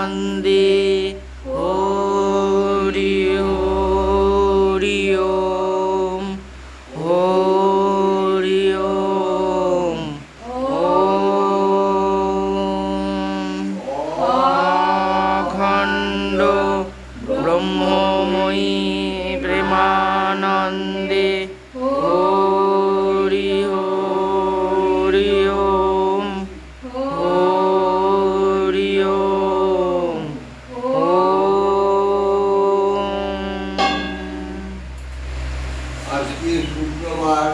প্রেমানন্দে হরি হরি ওম হরি ওম ওম অখণ্ড ব্রহ্মময়ী প্রেমানন্দে হরি হরি ওম হরি ওম আজকে শুক্রবার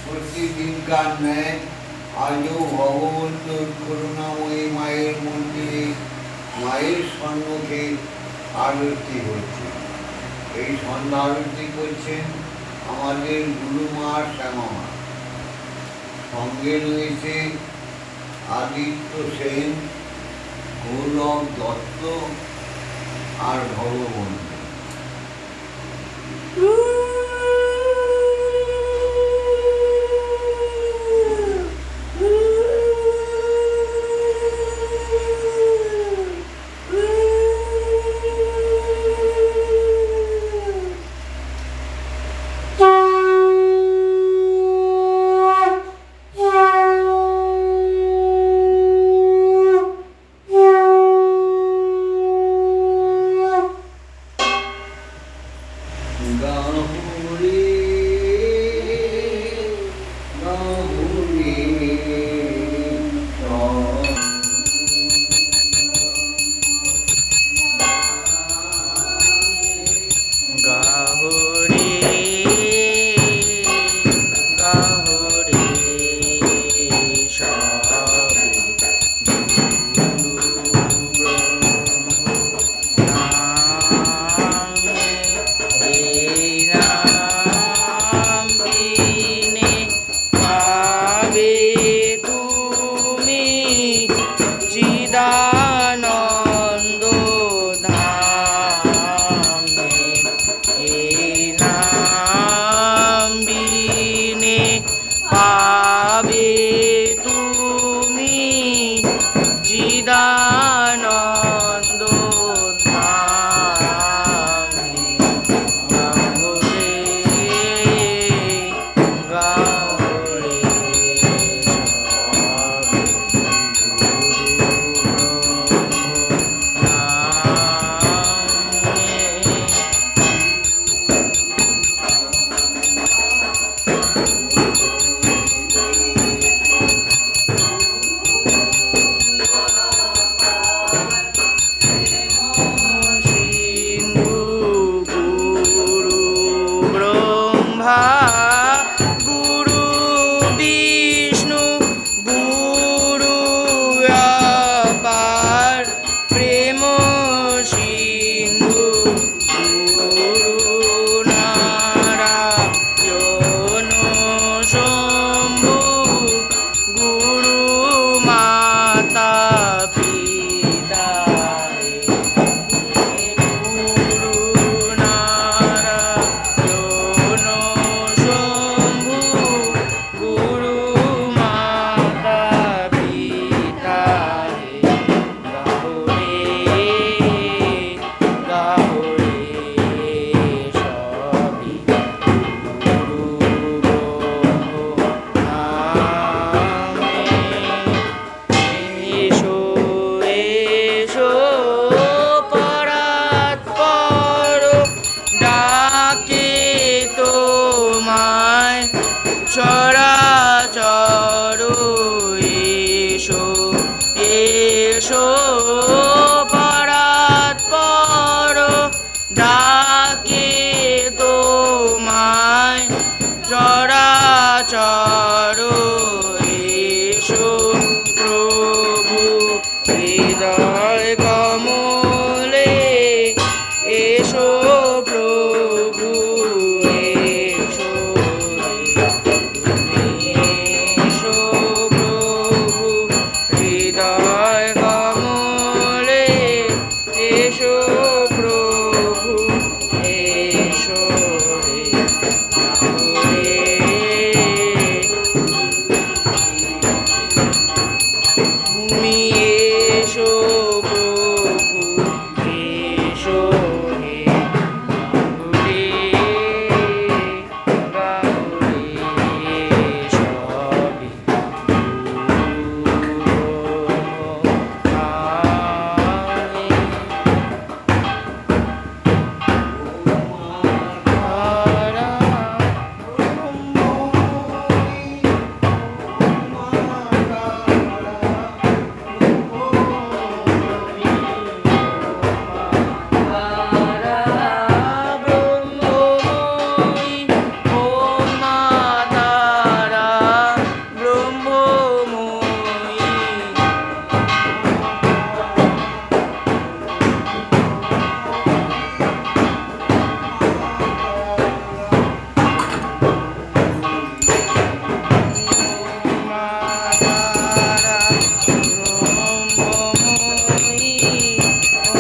প্রতিদিনকার ন্যায় আজও ভগবন্তর করুণাময়ী মায়ের মন্দিরে মায়ের সম্মুখে আরতি হচ্ছে। এই সন্ধ্যা আরতি করছেন আমাদের গুরুমা শ্যামামা। সঙ্গে রয়েছে আদিত্য সেন, গৌরব দত্ত আর ভগবন্তী।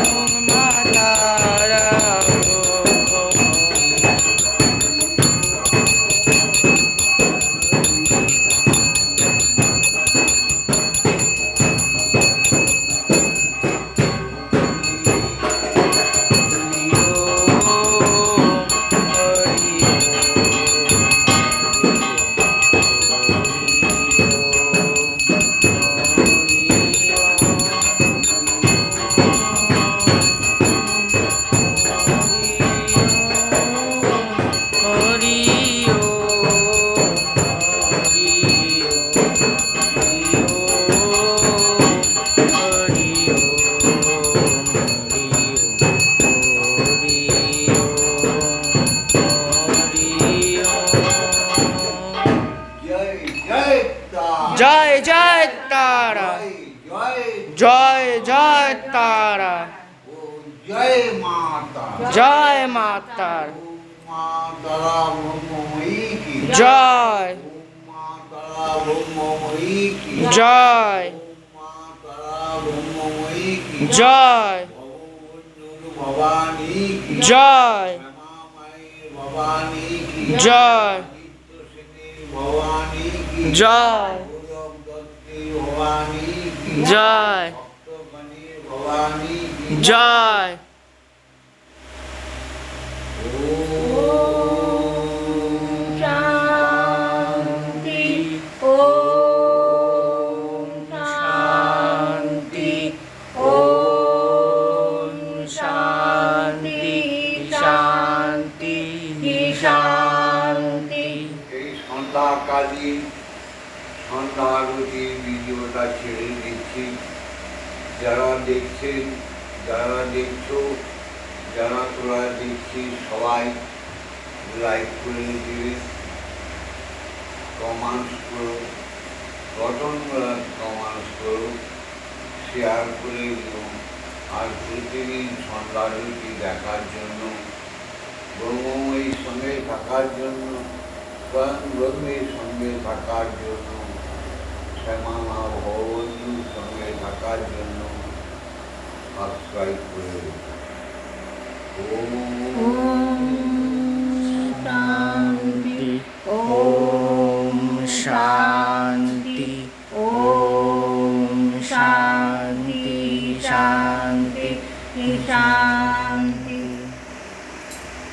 ওম মা তারা জয় জয় তারা জয় জয় তারা জয় জয় জয় তারা ও জয় মাতা জয় মাতার মা তারা ব্রহ্মময়ী কি জয় মা তারা ব্রহ্মময়ী কি জয় মা তারা ব্রহ্মময়ী কি জয় ভবানী কি জয় শ্যামামায়ের ভবানী কি জয় নিত্যসেনীর ভবানী কি জয় গৌরব দত্তের ভবানী কি জয় ভক্তগণের ভবানী কি জয় শান্তি ওম শান্তি ওম শান্তি শান্তি শান্তি এই সন্ধ্যাকালীন সন্ধ্যা আরতির ভিডিওটা ছেড়ে দিচ্ছি। যারা দেখছেন, যারা দেখছো, যারা তোরা দেখছিস সবাই লাইক করে দিবে, কমেন্টস করো, গঠনমূলক কমেন্টস করো, শেয়ার করে দিও। আর প্রতিদিন সন্ধ্যা আরতি দেখার জন্য, ব্রহ্মময়ীর সঙ্গে থাকার জন্য, স্বয়ং ব্রহ্মের সঙ্গে থাকার জন্য, শ্যামা মা ভগবতীর সঙ্গে থাকার জন্য সাবস্ক্রাইব করে দিও। ওম শান্তি ওম শান্তি শান্তি শান্তি শান্তি